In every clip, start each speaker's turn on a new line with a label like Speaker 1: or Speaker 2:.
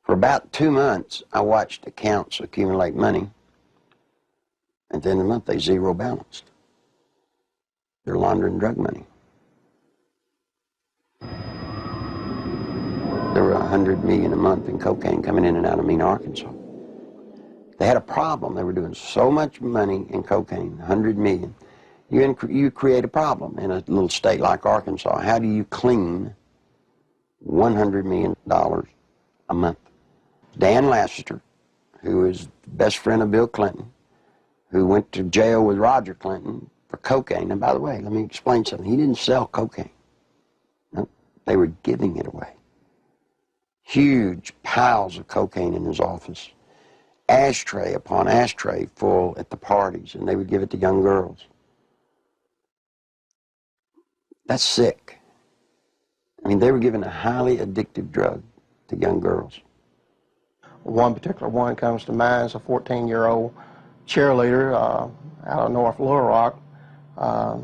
Speaker 1: For about 2 months, I watched accounts accumulate money. At the end of the month, they zero balanced. They're laundering drug money. There were $100 million a month in cocaine coming in and out of Mena, Arkansas. They had a problem. They were doing so much money in cocaine, $100 million. You create a problem in a little state like Arkansas. How do you clean $100 million a month? Dan Lassiter, who is the best friend of Bill Clinton, who went to jail with Roger Clinton for cocaine. And by the way, let me explain something. He didn't sell cocaine. No, they were giving it away. Huge piles of cocaine in his office. Ashtray upon ashtray full at the parties, and they would give it to young girls. That's sick. I mean, they were giving a highly addictive drug to young girls.
Speaker 2: One particular one comes to mind is a 14-year-old cheerleader out of North Little Rock.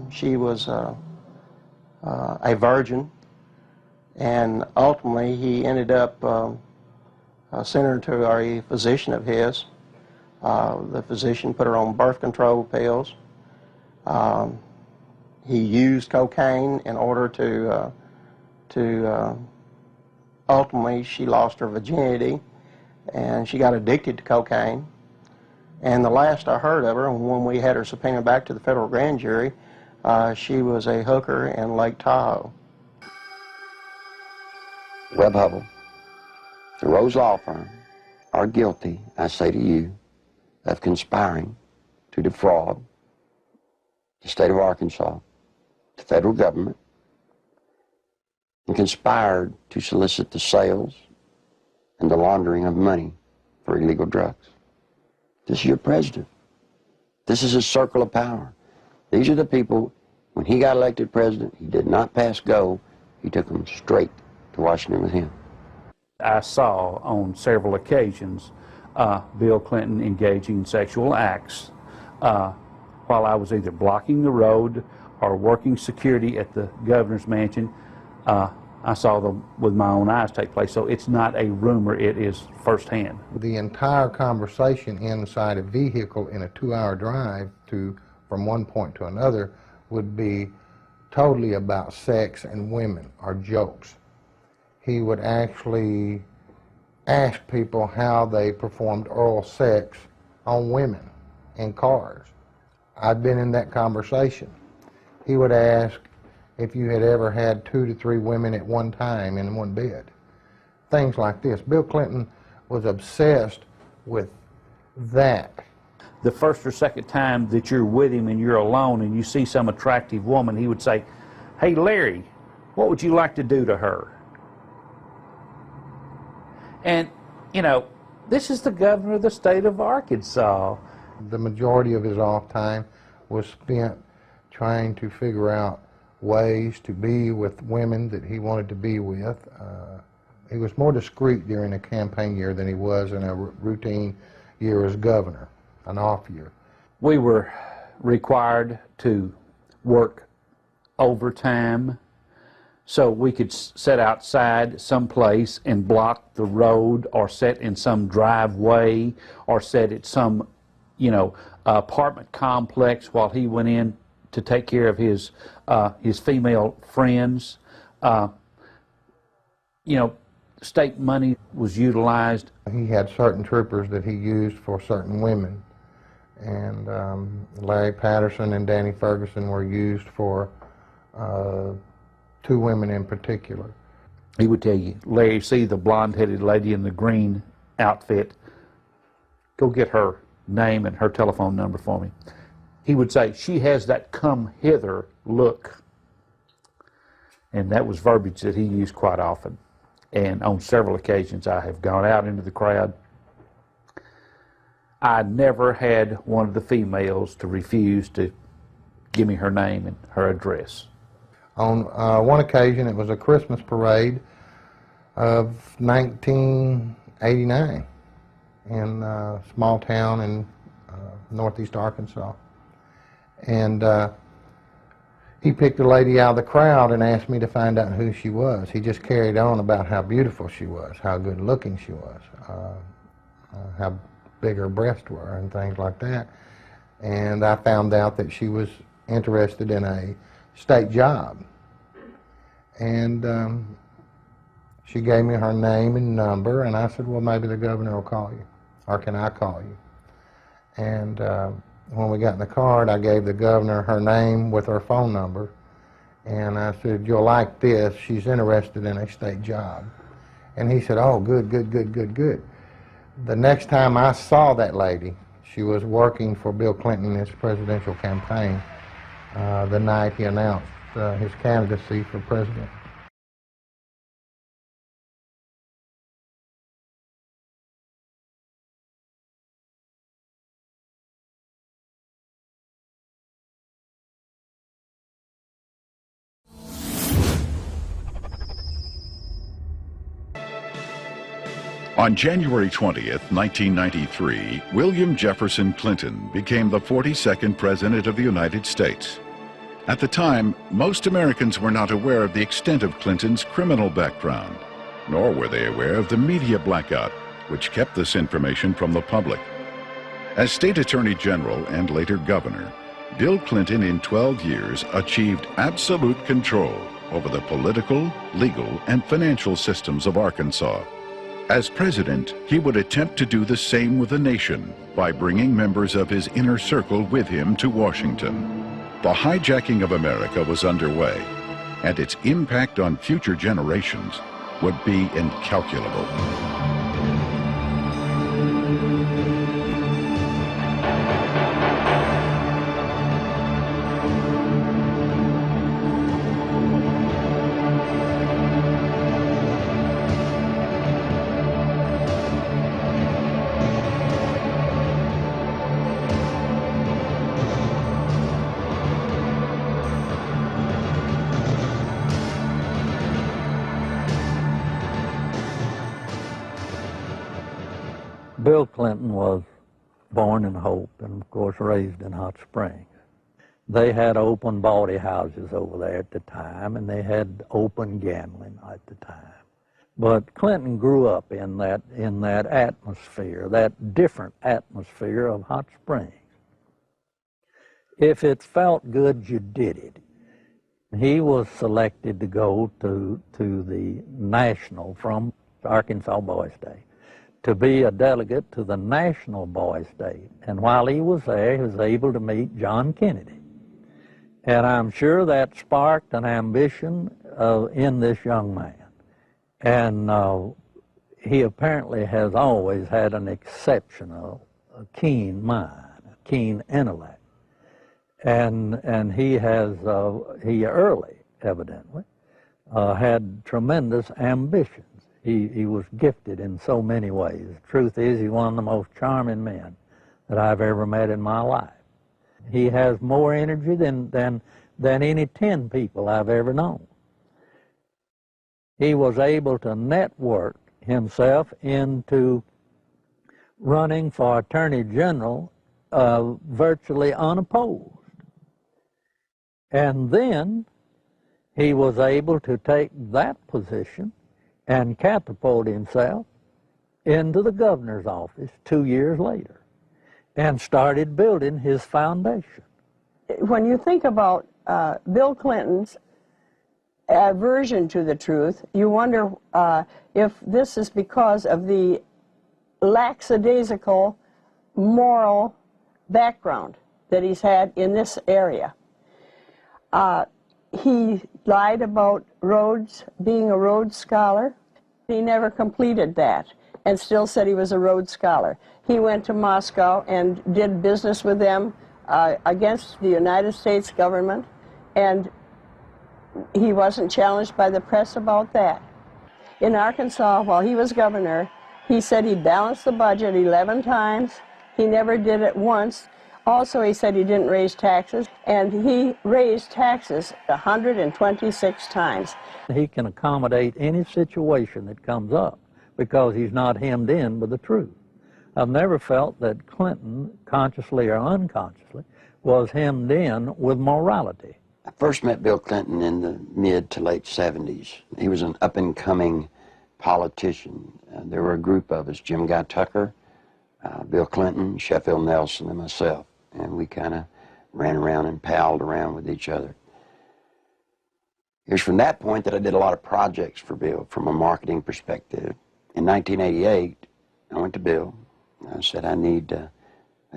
Speaker 2: She was a virgin, and ultimately he ended up sending her to a physician of his. The physician put her on birth control pills. He used cocaine in order to ultimately she lost her virginity, and she got addicted to cocaine. And the last I heard of her, when we had her subpoenaed back to the federal grand jury, she was a hooker in Lake Tahoe.
Speaker 1: Webb Hubbell, the Rose Law Firm, are guilty, I say to you, of conspiring to defraud the state of Arkansas, the federal government, and conspired to solicit the sales and the laundering of money for illegal drugs. This is your president. This is his circle of power. These are the people, when he got elected president, he did not pass go. He took them straight to Washington with him.
Speaker 3: I saw on several occasions Bill Clinton engaging in sexual acts while I was either blocking the road or working security at the governor's mansion. I saw them with my own eyes take place, so it's not a rumor, it is firsthand.
Speaker 4: The entire conversation inside a vehicle in a 2-hour drive from one point to another would be totally about sex and women or jokes. He would actually ask people how they performed oral sex on women in cars. I'd been in that conversation. He would ask if you had ever had 2 to 3 women at one time in one bed. Things like this. Bill Clinton was obsessed with that.
Speaker 3: The first or second time that you're with him and you're alone and you see some attractive woman, he would say, "Hey Larry, what would you like to do to her?" And, you know, this is the governor of the state of Arkansas.
Speaker 4: The majority of his off time was spent trying to figure out ways to be with women that he wanted to be with. He was more discreet during a campaign year than he was in a routine year as governor, an off year.
Speaker 3: We were required to work overtime so we could sit outside someplace and block the road, or sit in some driveway, or sit at some, you know, apartment complex while he went in to take care of his female friends. You know, state money was utilized.
Speaker 4: He had certain troopers that he used for certain women, and Larry Patterson and Danny Ferguson were used for 2 women in particular.
Speaker 3: He would tell you, "Larry, see the blonde-headed lady in the green outfit? Go get her name and her telephone number for me." He would say, "She has that come hither look." And that was verbiage that he used quite often. And on several occasions I have gone out into the crowd. I never had one of the females to refuse to give me her name and her address.
Speaker 4: On one occasion, it was a Christmas parade of 1989 in a small town in northeast Arkansas. And He picked a lady out of the crowd and asked me to find out who she was. He just carried on about how beautiful she was, how good looking she was, how big her breasts were and things like that. And I found out that she was interested in a state job. And she gave me her name and number, and I said, well, maybe the governor will call you, or can I call you? And when we got in the car, I gave the governor her name with her phone number, and I said, you'll like this, she's interested in a state job. And he said, oh, good, good, good, good, good. The next time I saw that lady, she was working for Bill Clinton in his presidential campaign the night he announced his candidacy for president.
Speaker 5: On January 20th, 1993, William Jefferson Clinton became the 42nd President of the United States. At the time, most Americans were not aware of the extent of Clinton's criminal background, nor were they aware of the media blackout, which kept this information from the public. As State Attorney General and later Governor, Bill Clinton in 12 years achieved absolute control over the political, legal, and financial systems of Arkansas. As president, he would attempt to do the same with the nation by bringing members of his inner circle with him to Washington. The hijacking of America was underway, and its impact on future generations would be incalculable.
Speaker 6: Bill Clinton was born in Hope and, of course, raised in Hot Springs. They had open bawdy houses over there at the time, and they had open gambling at the time. But Clinton grew up in that atmosphere, that different atmosphere of Hot Springs. If it felt good, you did it. He was selected to go to the national from Arkansas Boys Day, to be a delegate to the National Boys Day. And while he was there, he was able to meet John Kennedy. And I'm sure that sparked an ambition in this young man. And he apparently has always had an exceptional, keen mind, a keen intellect. And he early, evidently, had tremendous ambitions. He was gifted in so many ways. The truth is, he's one of the most charming men that I've ever met in my life. He has more energy than any 10 people I've ever known. He was able to network himself into running for Attorney General virtually unopposed. And then he was able to take that position and catapult himself into the governor's office 2 years later and started building his foundation.
Speaker 7: When you think about Bill Clinton's aversion to the truth, you wonder if this is because of the lackadaisical moral background that he's had in this area. He lied about Rhodes, being a Rhodes Scholar. He never completed that and still said he was a Rhodes Scholar. He went to Moscow and did business with them against the United States government, and he wasn't challenged by the press about that. In Arkansas, while he was governor, he said he balanced the budget 11 times. He never did it once. Also, he said he didn't raise taxes, and he raised taxes 126 times.
Speaker 6: He can accommodate any situation that comes up because he's not hemmed in with the truth. I've never felt that Clinton, consciously or unconsciously, was hemmed in with morality.
Speaker 1: I first met Bill Clinton in the mid to late 70s. He was an up-and-coming politician. There were a group of us, Jim Guy Tucker, Bill Clinton, Sheffield Nelson, and myself, and we kind of ran around and palled around with each other. It was from that point that I did a lot of projects for Bill from a marketing perspective. In 1988, I went to Bill. I said, I need a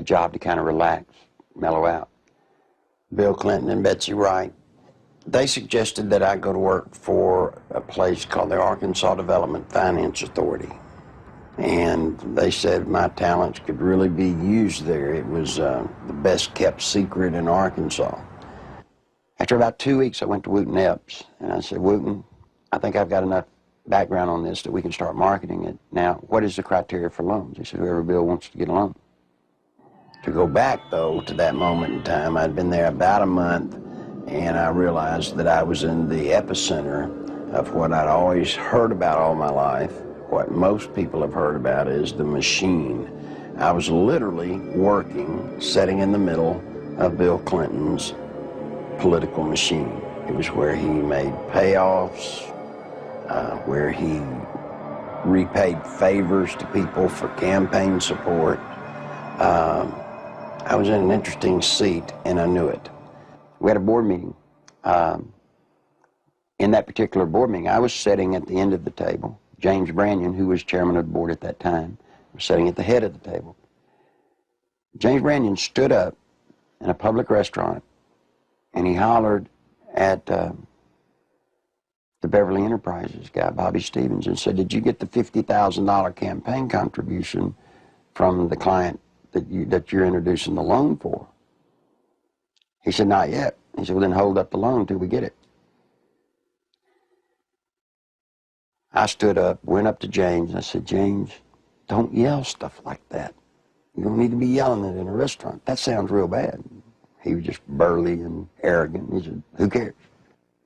Speaker 1: job to kind of relax, mellow out. Bill Clinton and Betsy Wright, they suggested that I go to work for a place called the Arkansas Development Finance Authority. And they said my talents could really be used there. It was the best kept secret in Arkansas. After about 2 weeks, I went to Wooten Epps, and I said, Wooten, I think I've got enough background on this that we can start marketing it. Now, what is the criteria for loans? He said, whoever Bill wants to get a loan. To go back, though, to that moment in time, I'd been there about a month, and I realized that I was in the epicenter of what I'd always heard about all my life. What most people have heard about is the machine. I was literally working, sitting in the middle of Bill Clinton's political machine. It was where he made payoffs, where he repaid favors to people for campaign support. I was in an interesting seat, and I knew it. We had a board meeting. In that particular board meeting, I was sitting at the end of the table. James Brannion, who was chairman of the board at that time, was sitting at the head of the table. James Brannion stood up in a public restaurant, and he hollered at the Beverly Enterprises guy, Bobby Stevens, and said, did you get the $50,000 campaign contribution from the client that you're introducing the loan for? He said, not yet. He said, well, then hold up the loan till we get it. I stood up, went up to James, and I said, James, don't yell stuff like that. You don't need to be yelling it in a restaurant. That sounds real bad. He was just burly and arrogant. He said, who cares?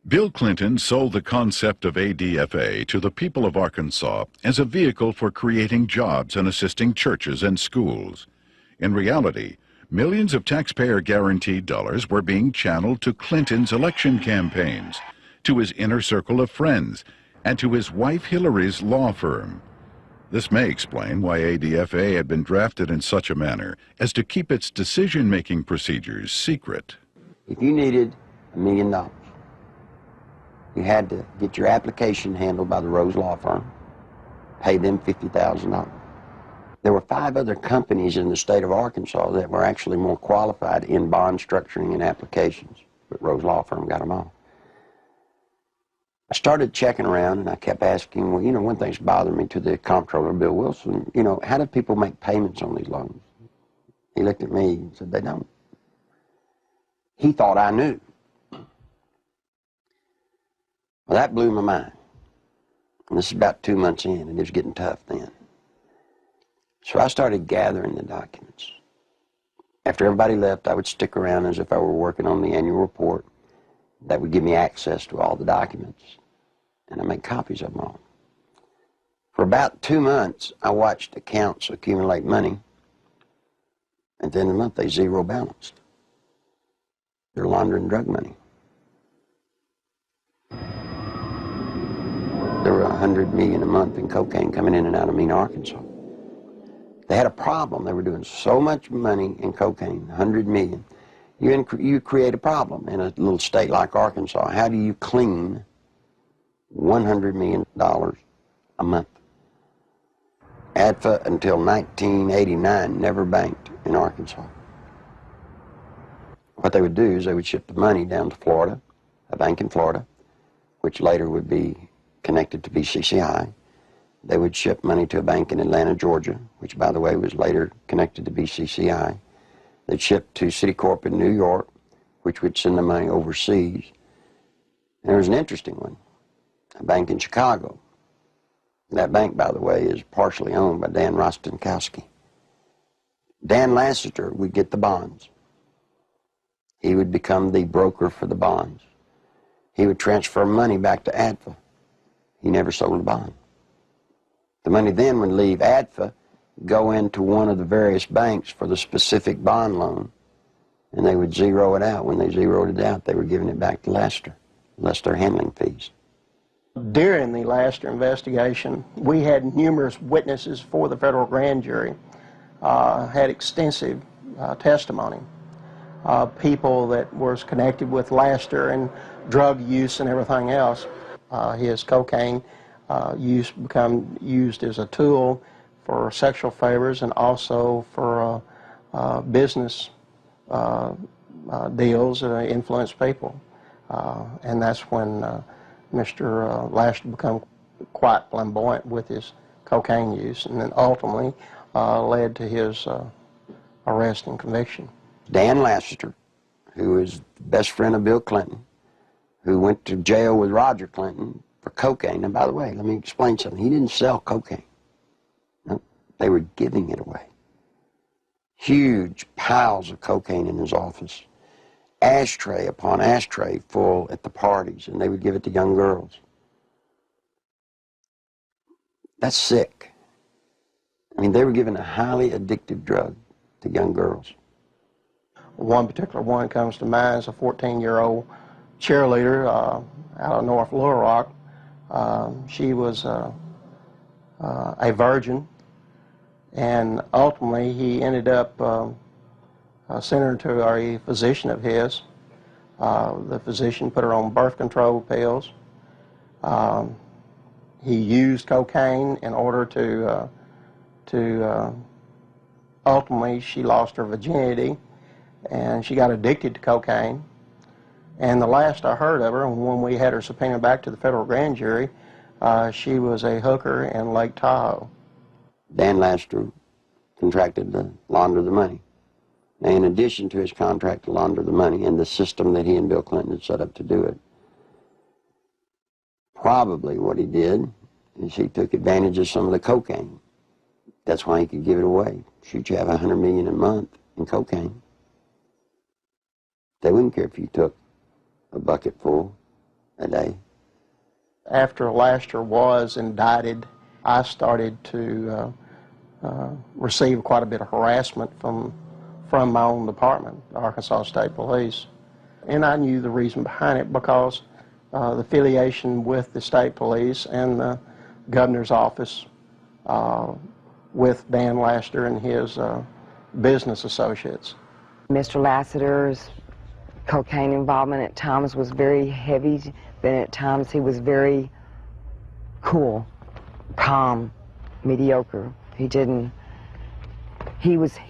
Speaker 5: Bill Clinton sold the concept of ADFA to the people of Arkansas as a vehicle for creating jobs and assisting churches and schools. In reality, millions of taxpayer-guaranteed dollars were being channeled to Clinton's election campaigns, to his inner circle of friends, and to his wife Hillary's law firm. This may explain why ADFA had been drafted in such a manner as to keep its decision-making procedures secret.
Speaker 1: If you needed $1 million, you had to get your application handled by the Rose Law Firm, pay them $50,000. There were 5 other companies in the state of Arkansas that were actually more qualified in bond structuring and applications, but Rose Law Firm got them all. I started checking around, and I kept asking, well, you know, one thing's bothering me, to the comptroller, Bill Wilson, you know, how do people make payments on these loans? He looked at me and said, they don't. He thought I knew. Well, that blew my mind. And this is about 2 months in, and it was getting tough then. So I started gathering the documents. After everybody left, I would stick around as if I were working on the annual report. That would give me access to all the documents, and I made copies of them all. For about 2 months, I watched accounts accumulate money. At the end of the month, they zero balanced. They're laundering drug money. There were $100 million a month in cocaine coming in and out of Mena, Arkansas. They had a problem. They were doing so much money in cocaine, $100 million. You create a problem in a little state like Arkansas. How do you clean $100 million a month? ADFA until 1989 never banked in Arkansas. What they would do is they would ship the money down to Florida, a bank in Florida, which later would be connected to BCCI. They would ship money to a bank in Atlanta, Georgia, which, by the way, was later connected to BCCI. They'd ship to Citicorp in New York, which would send the money overseas. And there was an interesting one, a bank in Chicago. That bank, by the way, is partially owned by Dan Rostenkowski. Dan Lassiter would get the bonds. He would become the broker for the bonds. He would transfer money back to ADFA. He never sold a bond. The money then would leave ADFA, go into one of the various banks for the specific bond loan, and they would zero it out. When they zeroed it out, they were giving it back to Laster, less their handling fees.
Speaker 2: During the Laster investigation, we had numerous witnesses for the federal grand jury, had extensive testimony. People that was connected with Laster and drug use and everything else. His cocaine use become used as a tool for sexual favors and also for business deals that influence people. And that's when Mr. Laster became quite flamboyant with his cocaine use, and then ultimately led to his arrest and conviction.
Speaker 1: Dan Laster, who is the best friend of Bill Clinton, who went to jail with Roger Clinton for cocaine. And by the way, let me explain something. He didn't sell cocaine. No, they were giving it away. Huge piles of cocaine in his office. Ashtray upon ashtray full at the parties, and they would give it to young girls. That's sick. I mean, they were giving a highly addictive drug to young girls.
Speaker 2: One particular one comes to mind is a 14-year-old cheerleader out of North Little Rock. She was a virgin, and ultimately he ended up sending her to a physician of his. The physician put her on birth control pills. He used cocaine in order to ultimately she lost her virginity, and she got addicted to cocaine. And the last I heard of her, when we had her subpoenaed back to the federal grand jury, she was a hooker in Lake Tahoe.
Speaker 1: Dan Laster contracted to launder the money. Now, in addition to his contract to launder the money and the system that he and Bill Clinton had set up to do it, probably what he did is he took advantage of some of the cocaine. That's why he could give it away. Shoot, you have $100 million a month in cocaine. They wouldn't care if you took a bucket full a day.
Speaker 2: After Laster was indicted, I started to receive quite a bit of harassment from my own department, the Arkansas State Police. And I knew the reason behind it because the affiliation with the state police and the governor's office with Dan Laster and his business associates.
Speaker 8: Mr. Lassiter's cocaine involvement at times was very heavy, then at times he was very cool, calm, mediocre. He was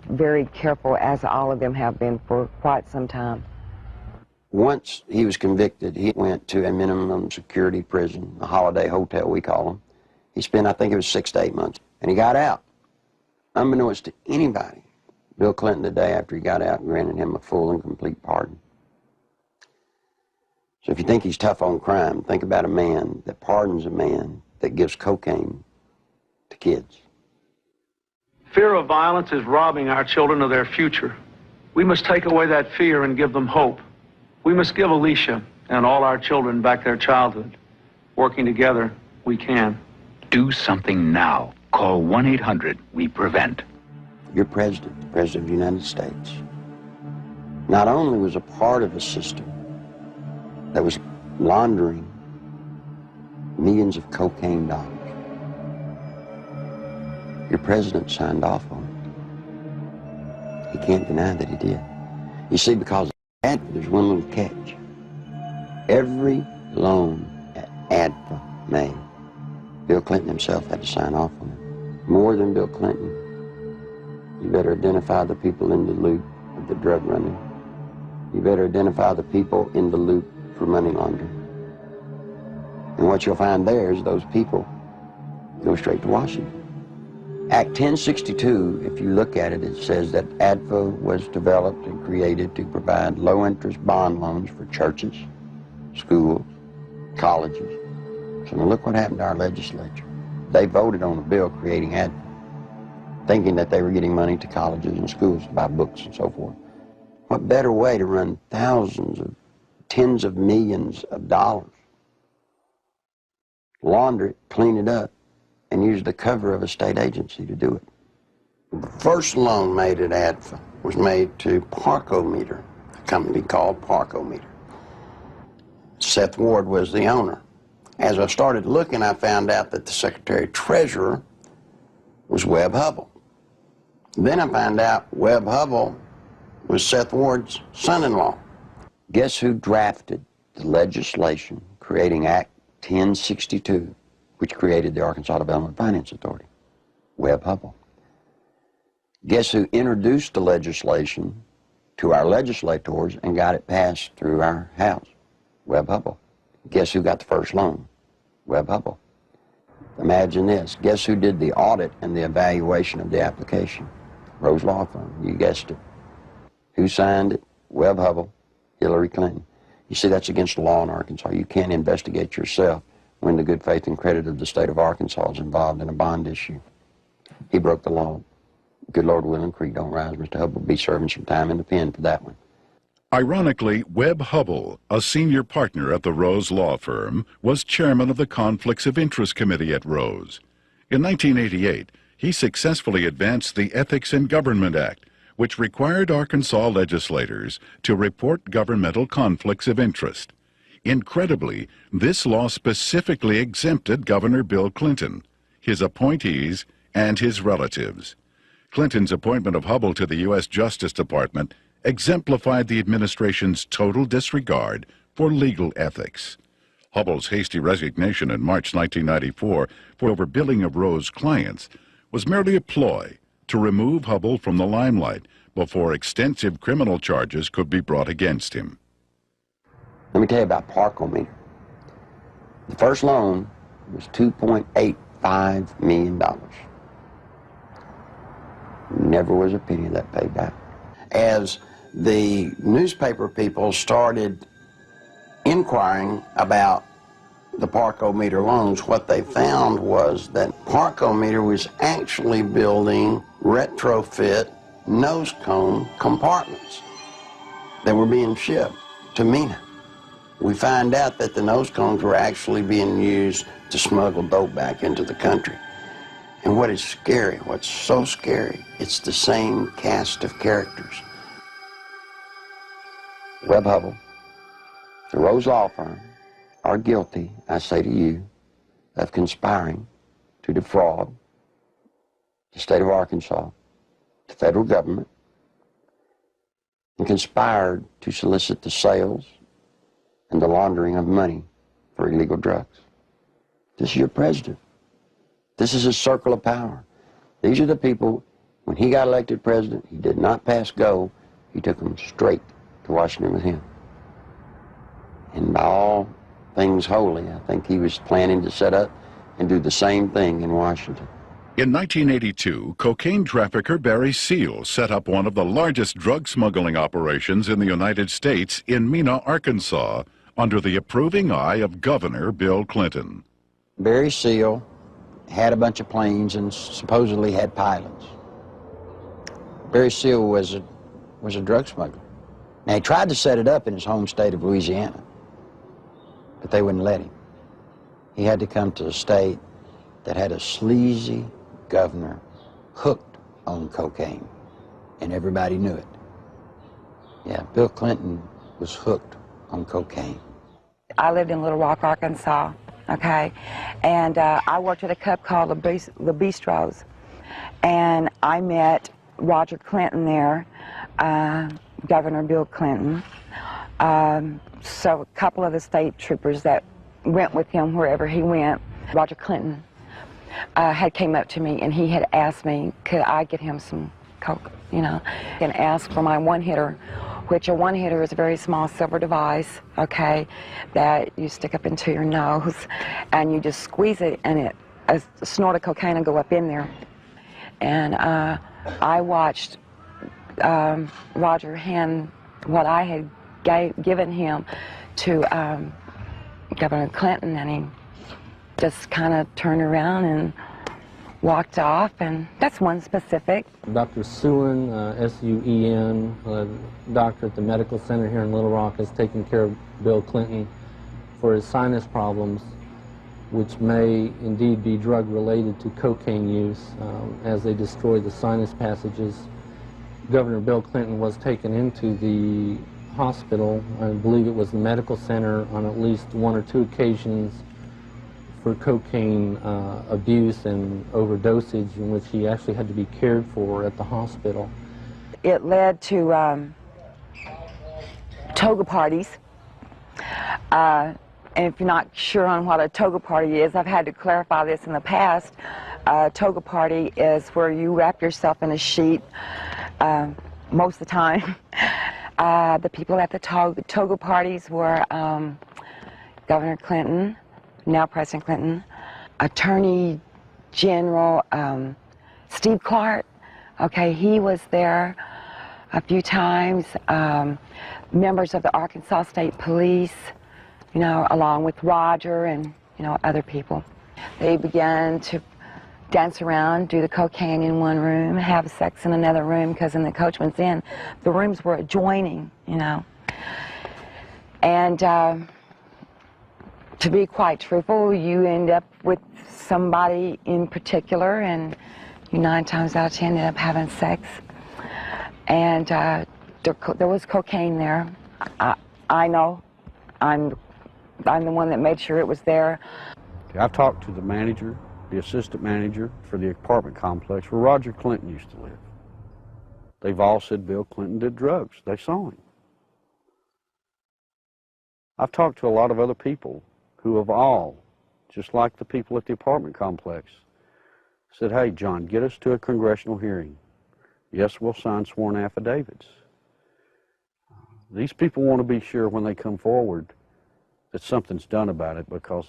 Speaker 8: very careful, as all of them have been for quite some time.
Speaker 1: Once he was convicted, he went to a minimum security prison, a holiday hotel we call them. He spent, I think it was 6 to 8 months, and he got out. Unbeknownst to anybody, Bill Clinton, the day after he got out, granted him a full and complete pardon. So if you think he's tough on crime, think about a man that pardons a man that gives cocaine to kids.
Speaker 9: Fear of violence is robbing our children of their future. We must take away that fear and give them hope. We must give Alicia and all our children back their childhood. Working together, we can.
Speaker 10: Do something now. Call 1-800-WE-PREVENT.
Speaker 1: Your president, the President of the United States, not only was a part of a system that was laundering millions of cocaine dollars, your president signed off on it. He can't deny that he did. You see, because of that, there's one little catch. Every loan that ADFA made, Bill Clinton himself had to sign off on it. More than Bill Clinton, you better identify the people in the loop of the drug running. You better identify the people in the loop for money laundering. And what you'll find there is those people go straight to Washington. Act 1062, if you look at it, it says that ADFA was developed and created to provide low-interest bond loans for churches, schools, colleges. So now look what happened to our legislature. They voted on a bill creating ADFA, thinking that they were getting money to colleges and schools to buy books and so forth. What better way to run thousands of, tens of millions of dollars, launder it, clean it up, and use the cover of a state agency to do it. The first loan made at ADFA was made to Parkometer, a company called Parkometer. Seth Ward was the owner. As I started looking, I found out that the Secretary-Treasurer was Webb Hubbell. Then I found out Webb Hubbell was Seth Ward's son-in-law. Guess who drafted the legislation creating Act 1062, which created the Arkansas Development Finance Authority? Webb Hubbell. Guess who introduced the legislation to our legislators and got it passed through our House? Webb Hubbell. Guess who got the first loan? Webb Hubbell. Imagine this. Guess who did the audit and the evaluation of the application? Rose Law Firm. You guessed it. Who signed it? Webb Hubbell, Hillary Clinton. You see, that's against the law in Arkansas. You can't investigate yourself when the good faith and credit of the state of Arkansas is involved in a bond issue. He broke the law. Good Lord willing, creek don't rise. Mr. Hubbell will be serving some time in the pen for that one.
Speaker 5: Ironically, Webb Hubbell, a senior partner at the Rose Law Firm, was chairman of the Conflicts of Interest Committee at Rose. In 1988, he successfully advanced the Ethics in Government Act, which required Arkansas legislators to report governmental conflicts of interest. Incredibly, this law specifically exempted Governor Bill Clinton, his appointees, and his relatives. Clinton's appointment of Hubbell to the U.S. Justice Department exemplified the administration's total disregard for legal ethics. Hubbell's hasty resignation in March 1994 for overbilling of Rose clients was merely a ploy to remove Hubbell from the limelight before extensive criminal charges could be brought against him.
Speaker 1: Let me tell you about Parkometer. The first loan was $2.85 million. Never was a penny of that paid back. As the newspaper people started inquiring about the Parkometer loans, what they found was that Parkometer was actually building retrofit nose cone compartments that were being shipped to MENA. We find out that the nose cones were actually being used to smuggle dope back into the country. And what is scary, what's so scary, it's the same cast of characters. Webb Hubbell, the Rose Law Firm, are guilty, I say to you, of conspiring to defraud the state of Arkansas, the federal government, and conspired to solicit the sales and the laundering of money for illegal drugs. This is your president. This is his circle of power. These are the people, when he got elected president, he did not pass go. He took them straight to Washington with him. And by all things holy, I think he was planning to set up and do the same thing in Washington.
Speaker 5: In 1982, cocaine trafficker Barry Seal set up one of the largest drug smuggling operations in the United States in Mena, Arkansas, under the approving eye of Governor Bill Clinton.
Speaker 1: Barry Seal had a bunch of planes and supposedly had pilots. Barry Seal was a drug smuggler. Now, he tried to set it up in his home state of Louisiana, but they wouldn't let him. He had to come to a state that had a sleazy governor hooked on cocaine, and everybody knew it. Yeah, Bill Clinton was hooked on cocaine.
Speaker 8: I lived in Little Rock, Arkansas, okay? And I worked at a club called the Bistros, and I met Roger Clinton there, Governor Bill Clinton. So a couple of the state troopers that went with him wherever he went, Roger Clinton had came up to me and he had asked me, could I get him some coke, you know, and asked for my one-hitter, which a one-hitter is a very small silver device, okay, that you stick up into your nose and you just squeeze it and a snort of cocaine will go up in there. And I watched Roger hand what I had given him to Governor Clinton, and he just kind of turned around and walked off, and that's one specific.
Speaker 11: Dr. Suen, S-U-E-N, doctor at the medical center here in Little Rock, has taken care of Bill Clinton for his sinus problems, which may indeed be drug-related to cocaine use, as they destroy the sinus passages Governor Bill Clinton was taken into the hospital, I believe it was the medical center, on at least 1 or 2 occasions for cocaine abuse and overdosage, in which he actually had to be cared for at the hospital.
Speaker 8: It led to toga parties. And if you're not sure on what a toga party is, I've had to clarify this in the past. A toga party is where you wrap yourself in a sheet most of the time. The people at the toga parties were Governor Clinton, now President Clinton, Attorney General Steve Clark. Okay, he was there a few times. Members of the Arkansas State Police, you know, along with Roger and, you know, other people. They began to dance around, do the cocaine in one room, have sex in another room, because in the Coachman's Inn, the rooms were adjoining, you know. And to be quite truthful, you end up with somebody in particular, and you 9 times out of 10 end up having sex. And there was cocaine there. I know. I'm the one that made sure it was there.
Speaker 12: I've talked to the manager, the assistant manager for the apartment complex where Roger Clinton used to live. They've all said Bill Clinton did drugs. They saw him. I've talked to a lot of other people who have all, just like the people at the apartment complex, said, hey, John, get us to a congressional hearing. Yes, we'll sign sworn affidavits. These people want to be sure when they come forward that something's done about it, because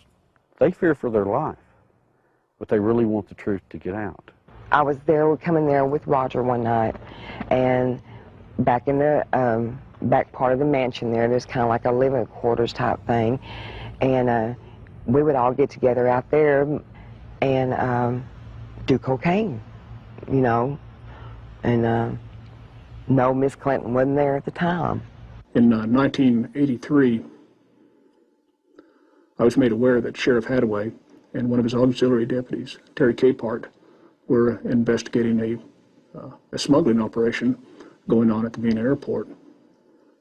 Speaker 12: they fear for their life, but they really want the truth to get out.
Speaker 8: I was there, coming there with Roger one night, and back in the back part of the mansion there's kind of like a living quarters type thing, and we would all get together out there and do cocaine, you know, and no, Miss Clinton wasn't there at the time.
Speaker 13: In 1983, I was made aware that Sheriff Hadaway and one of his auxiliary deputies, Terry Capehart, were investigating a smuggling operation going on at the Vienna airport.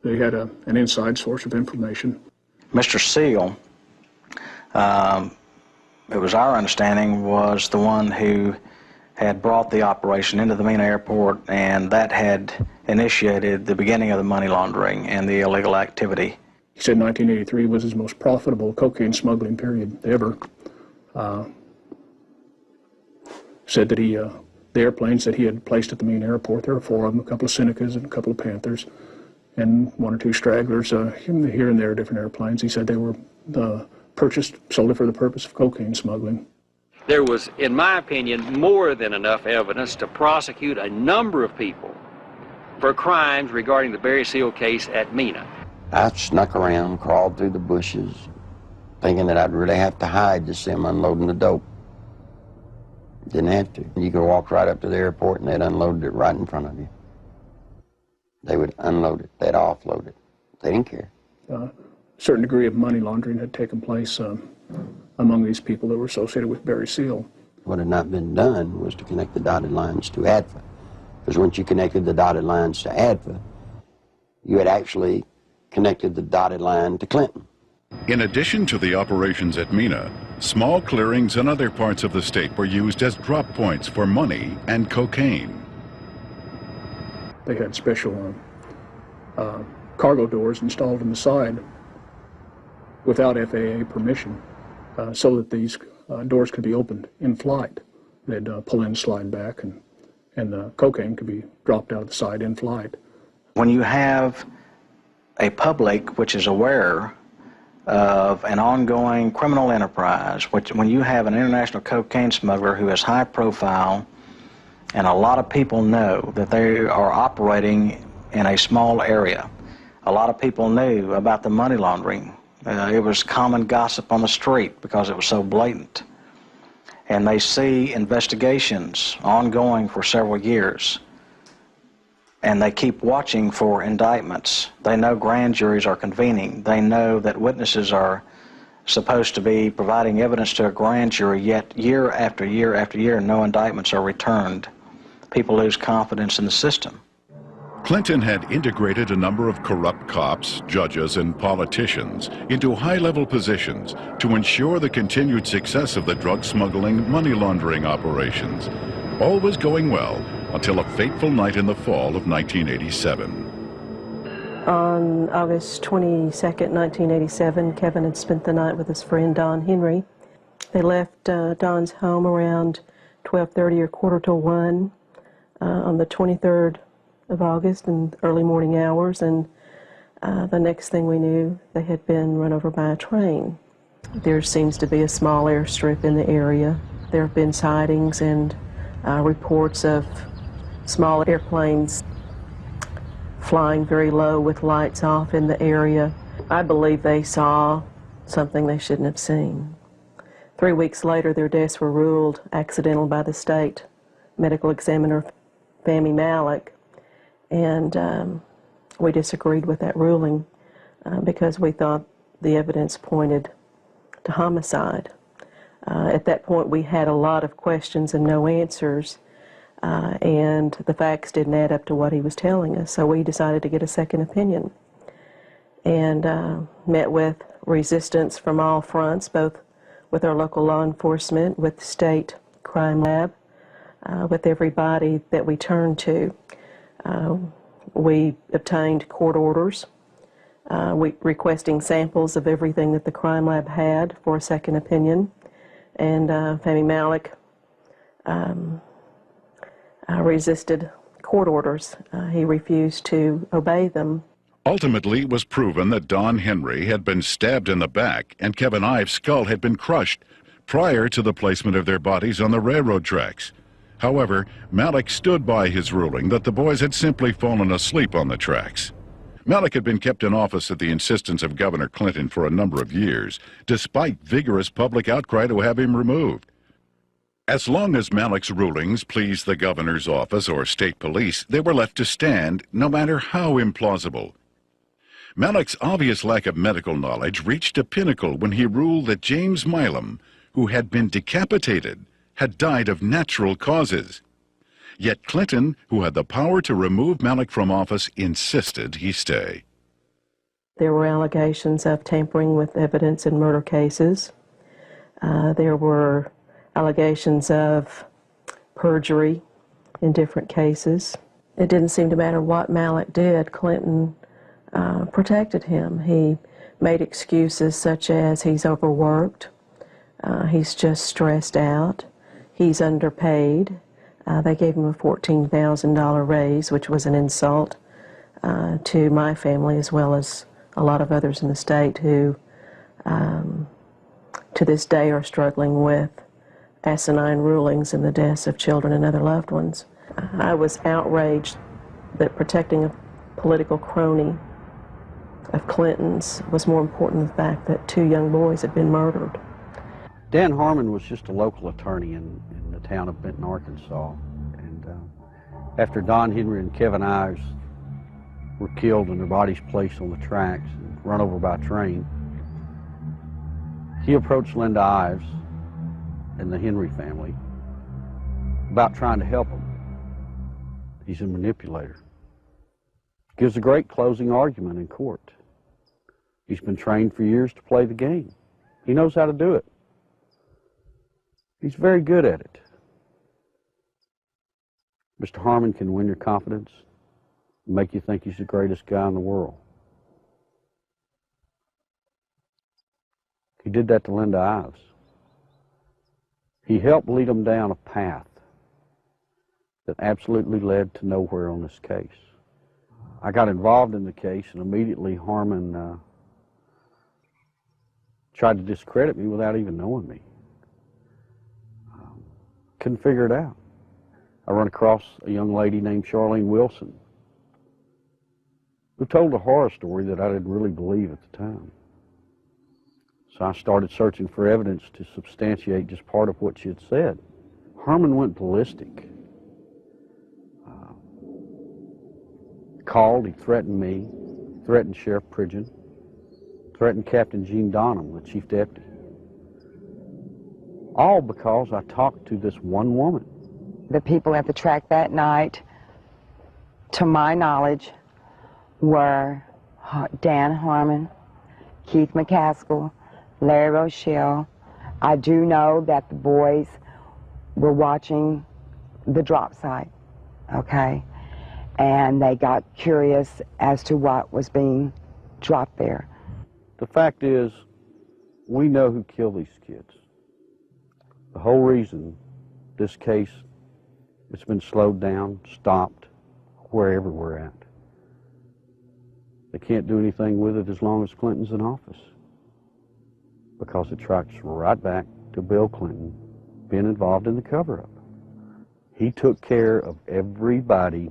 Speaker 13: They had an inside source of information.
Speaker 14: Mr. Seal, it was our understanding, was the one who had brought the operation into the Vienna airport, and that had initiated the beginning of the money laundering and the illegal activity.
Speaker 13: He said 1983 was his most profitable cocaine smuggling period ever. Said that the airplanes that he had placed at the main airport, there were 4 of them, a couple of Senecas and a couple of Panthers, and 1 or 2 stragglers here and there, different airplanes. He said they were purchased solely for the purpose of cocaine smuggling.
Speaker 15: There was, in my opinion, more than enough evidence to prosecute a number of people for crimes regarding the Barry Seal case at Mena.
Speaker 1: I snuck around, crawled through the bushes, thinking that I'd really have to hide to see them unloading the dope. Didn't have to. You could walk right up to the airport and they'd unload it right in front of you. They would unload it, they'd offload it. They didn't care.
Speaker 13: A certain degree of money laundering had taken place among these people that were associated with Barry Seal.
Speaker 1: What had not been done was to connect the dotted lines to ADFA. Because once you connected the dotted lines to ADFA, you had actually connected the dotted line to Clinton.
Speaker 5: In addition to the operations at Mena, small clearings in other parts of the state were used as drop points for money and cocaine.
Speaker 13: They had special cargo doors installed on the side without FAA permission, so that these doors could be opened in flight. They'd pull in, slide back, and the cocaine could be dropped out of the side in flight.
Speaker 14: When you have a public which is aware of an ongoing criminal enterprise, when you have an international cocaine smuggler who is high profile, and a lot of people know that they are operating in a small area. A lot of people knew about the money laundering. It was common gossip on the street because it was so blatant. And they see investigations ongoing for several years. And they keep watching for indictments. They know grand juries are convening. They know that witnesses are supposed to be providing evidence to a grand jury, yet year after year after year, no indictments are returned. People lose confidence in the system.
Speaker 5: Clinton had integrated a number of corrupt cops, judges, and politicians into high-level positions to ensure the continued success of the drug smuggling, money laundering operations. All was going well until a fateful night in the fall of 1987.
Speaker 16: On August 22nd, 1987, Kevin had spent the night with his friend Don Henry. They left Don's home around 12:30 or 1:45 on the 23rd of August in early morning hours, and the next thing we knew, they had been run over by a train. There seems to be a small airstrip in the area. There have been sightings and reports of small airplanes flying very low with lights off in the area. I believe they saw something they shouldn't have seen. 3 weeks later, their deaths were ruled accidental by the state medical examiner, Fahmy Malek, and we disagreed with that ruling because we thought the evidence pointed to homicide. At that point, we had a lot of questions and no answers, and the facts didn't add up to what he was telling us, so we decided to get a second opinion and met with resistance from all fronts, both with our local law enforcement, with the state crime lab, with everybody that we turned to. We obtained court orders requesting samples of everything that the crime lab had for a second opinion, and Fahmy Malek resisted court orders. He refused to obey them.
Speaker 5: Ultimately, it was proven that Don Henry had been stabbed in the back and Kevin Ives' skull had been crushed prior to the placement of their bodies on the railroad tracks. However, Malek stood by his ruling that the boys had simply fallen asleep on the tracks. Malek had been kept in office at the insistence of Governor Clinton for a number of years, despite vigorous public outcry to have him removed. As long as Malek's rulings pleased the governor's office or state police, they were left to stand, no matter how implausible. Malek's obvious lack of medical knowledge reached a pinnacle when he ruled that James Milam, who had been decapitated, had died of natural causes. Yet Clinton, who had the power to remove Malek from office, insisted he stay.
Speaker 16: There were allegations of tampering with evidence in murder cases. There were allegations of perjury in different cases. It didn't seem to matter what Malek did, Clinton protected him. He made excuses such as he's overworked, he's just stressed out, he's underpaid. They gave him a $14,000 raise, which was an insult to my family as well as a lot of others in the state who to this day are struggling with asinine rulings in the deaths of children and other loved ones. I was outraged that protecting a political crony of Clinton's was more important than the fact that 2 young boys had been murdered.
Speaker 12: Dan Harmon was just a local attorney in the town of Benton, Arkansas. And after Don Henry and Kevin Ives were killed and their bodies placed on the tracks and run over by a train, he approached Linda Ives and the Henry family about trying to help them. He's a manipulator. Gives a great closing argument in court. He's been trained for years to play the game. He knows how to do it. He's very good at it. Mr. Harmon can win your confidence and make you think he's the greatest guy in the world. He did that to Linda Ives. He helped lead them down a path that absolutely led to nowhere on this case. I got involved in the case, and immediately Harmon tried to discredit me without even knowing me. Couldn't figure it out. I run across a young lady named Charlene Wilson who told a horror story that I didn't really believe at the time. So I started searching for evidence to substantiate just part of what she had said. Harmon went ballistic. Called, he threatened me, threatened Sheriff Pridgeon, threatened Captain Gene Donham, the chief deputy. All because I talked to this one woman.
Speaker 8: The people at the track that night to my knowledge, were Dan Harmon, Keith McCaskill, Larry Rochelle. I do know that the boys were watching the drop site, okay? And they got curious as to what was being dropped there.
Speaker 12: The fact is, we know who killed these kids. The whole reason this case, it's been slowed down, stopped, wherever we're at. They can't do anything with it as long as Clinton's in office, because it tracks right back to Bill Clinton being involved in the cover-up. He took care of everybody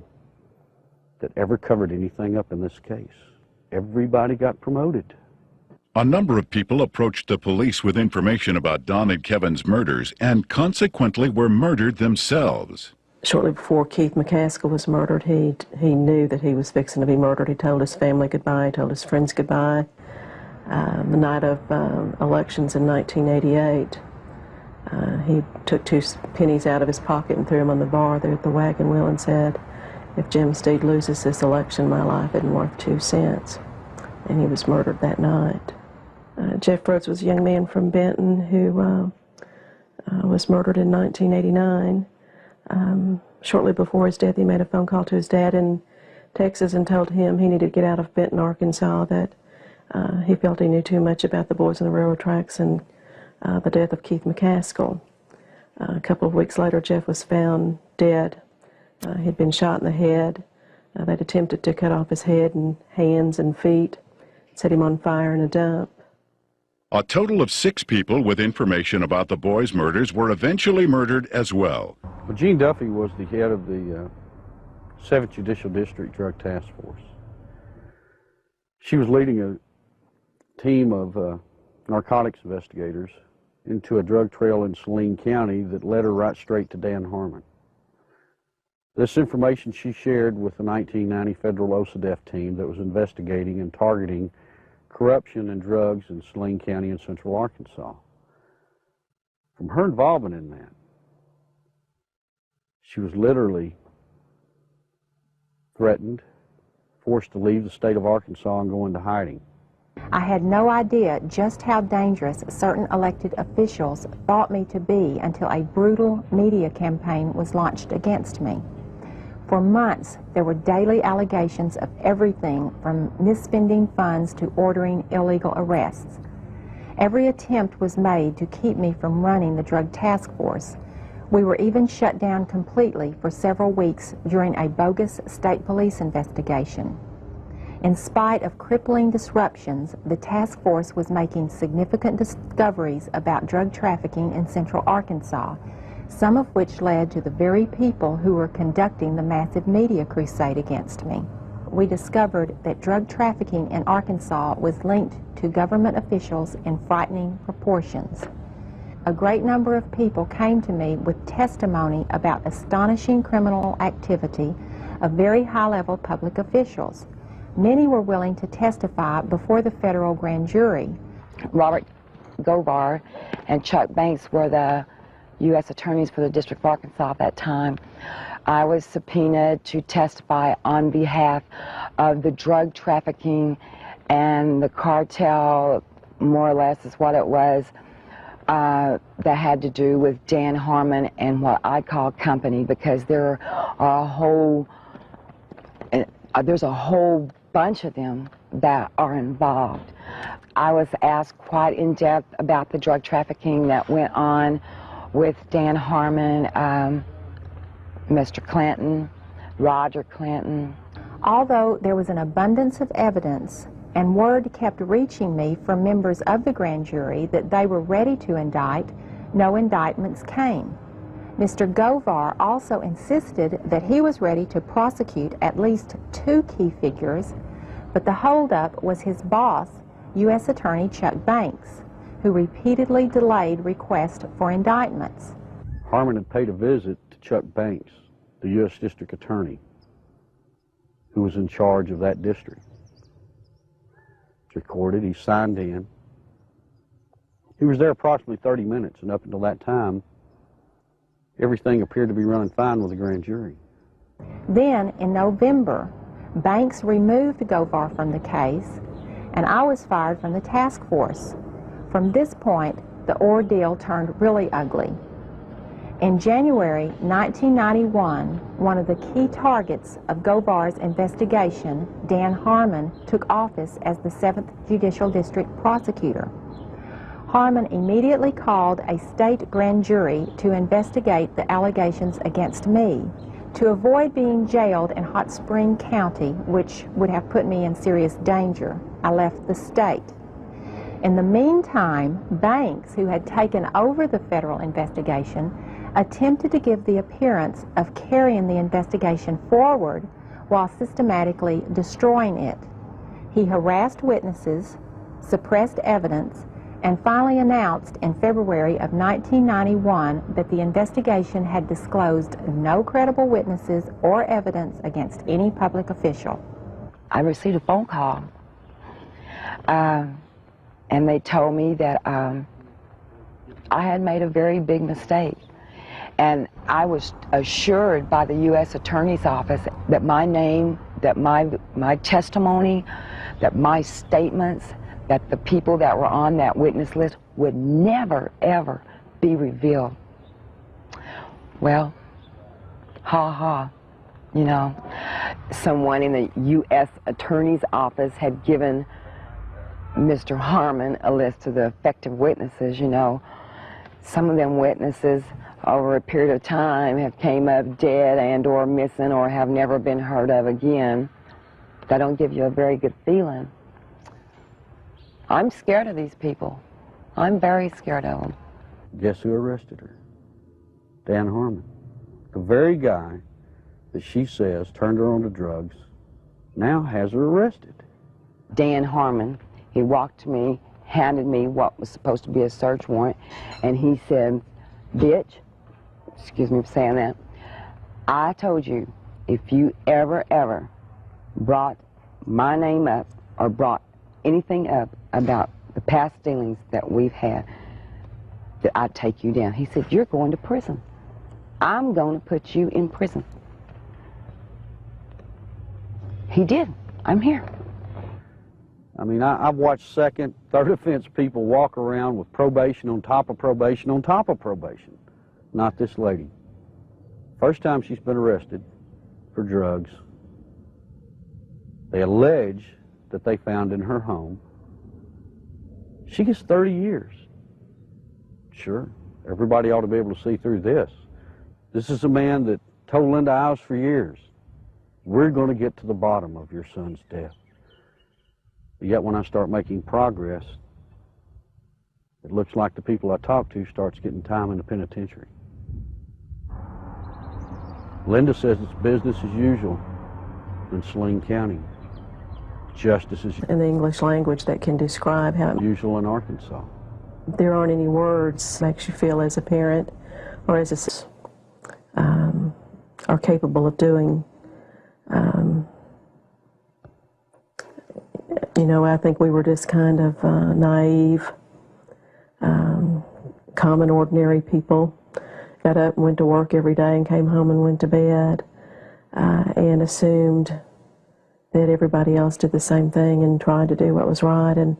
Speaker 12: that ever covered anything up in this case. Everybody got promoted.
Speaker 5: A number of people approached the police with information about Don and Kevin's murders and consequently were murdered themselves.
Speaker 16: Shortly before Keith McCaskill was murdered, he knew that he was fixing to be murdered. He told his family goodbye, he told his friends goodbye. The night of elections in 1988, he took 2 pennies out of his pocket and threw them on the bar there at the wagon wheel and said, "If Jim Steed loses this election, my life isn't worth 2 cents." And he was murdered that night. Jeff Rhodes was a young man from Benton who was murdered in 1989. Shortly before his death, he made a phone call to his dad in Texas and told him he needed to get out of Benton, Arkansas, that he felt he knew too much about the boys on the railroad tracks and the death of Keith McCaskill. A couple of weeks later, Jeff was found dead. He'd been shot in the head. They'd attempted to cut off his head and hands and feet, set him on fire in a dump.
Speaker 5: A total of 6 people with information about the boys' murders were eventually murdered as well.
Speaker 12: Well, Jean Duffy was the head of the 7th Judicial District Drug Task Force. She was leading a team of narcotics investigators into a drug trail in Saline County that led her right straight to Dan Harmon. This information she shared with the 1990 federal OCDETF team that was investigating and targeting corruption and drugs in Saline County in central Arkansas. From her involvement in that, she was literally threatened, forced to leave the state of Arkansas and go into hiding.
Speaker 17: I had no idea just how dangerous certain elected officials thought me to be until a brutal media campaign was launched against me. For months, there were daily allegations of everything from misspending funds to ordering illegal arrests. Every attempt was made to keep me from running the drug task force. We were even shut down completely for several weeks during a bogus state police investigation. In spite of crippling disruptions, the task force was making significant discoveries about drug trafficking in central Arkansas, some of which led to the very people who were conducting the massive media crusade against me. We discovered that drug trafficking in Arkansas was linked to government officials in frightening proportions. A great number of people came to me with testimony about astonishing criminal activity of very high-level public officials. Many were willing to testify before the federal grand jury.
Speaker 8: Robert Govar and Chuck Banks were the U.S. attorneys for the District of Arkansas at that time. I was subpoenaed to testify on behalf of the drug trafficking and the cartel, more or less is what it was, that had to do with Dan Harmon and what I call company, because there are there's a whole bunch of them that are involved. I was asked quite in depth about the drug trafficking that went on with Dan Harmon, Mr. Clinton, Roger Clinton.
Speaker 17: Although there was an abundance of evidence and word kept reaching me from members of the grand jury that they were ready to indict, no indictments came. Mr. Govar also insisted that he was ready to prosecute at least 2 key figures, but the holdup was his boss, U.S. Attorney Chuck Banks, who repeatedly delayed requests for indictments.
Speaker 12: Harmon had paid a visit to Chuck Banks, the U.S. District Attorney, who was in charge of that district. It's recorded, he signed in. He was there approximately 30 minutes, and up until that time, everything appeared to be running fine with the grand jury.
Speaker 17: Then, in November, Banks removed Govar from the case, and I was fired from the task force. From this point, the ordeal turned really ugly. In January 1991, one of the key targets of Govar's investigation, Dan Harmon, took office as the 7th Judicial District Prosecutor. Harmon immediately called a state grand jury to investigate the allegations against me. To avoid being jailed in Hot Spring County, which would have put me in serious danger, I left the state. In the meantime, Banks, who had taken over the federal investigation, attempted to give the appearance of carrying the investigation forward while systematically destroying it. He harassed witnesses, suppressed evidence, and finally announced in February of 1991 that the investigation had disclosed no credible witnesses or evidence against any public official.
Speaker 8: I received a phone call, and they told me that I had made a very big mistake. And I was assured by the U.S. Attorney's Office that my name, that my testimony, that my statements, that the people that were on that witness list would never, ever be revealed. Well, ha, you know. Someone in the U.S. Attorney's Office had given Mr. Harmon a list of the effective witnesses, you know. Some of them witnesses over a period of time have came up dead and or missing or have never been heard of again. That don't give you a very good feeling. I'm scared of these people. I'm very scared of them.
Speaker 12: Guess who arrested her? Dan Harmon. The very guy that she says turned her on to drugs now has her arrested.
Speaker 8: Dan Harmon, he walked to me, handed me what was supposed to be a search warrant, and he said, "Bitch," excuse me for saying that, "I told you if you ever brought my name up or brought anything up about the past dealings that we've had, that I'd take you down." He said, "You're going to prison. I'm going to put you in prison." He did. I'm here.
Speaker 12: I mean, I've watched second, third offense people walk around with probation on top of probation on top of probation. Not this lady. First time she's been arrested for drugs. They allege that they found in her home. She gets 30 years. Sure, everybody ought to be able to see through this. This is a man that told Linda Ives for years, "We're going to get to the bottom of your son's death." But yet when I start making progress, it looks like the people I talk to starts getting time in the penitentiary. Linda says it's business as usual in Saline County. Justice as
Speaker 16: in the English language that can describe how
Speaker 12: usual in Arkansas.
Speaker 16: There aren't any words that makes you feel as a parent or as a are capable of doing. You know, I think we were just kind of naive, common, ordinary people. Got up and went to work every day and came home and went to bed and assumed that everybody else did the same thing and tried to do what was right. And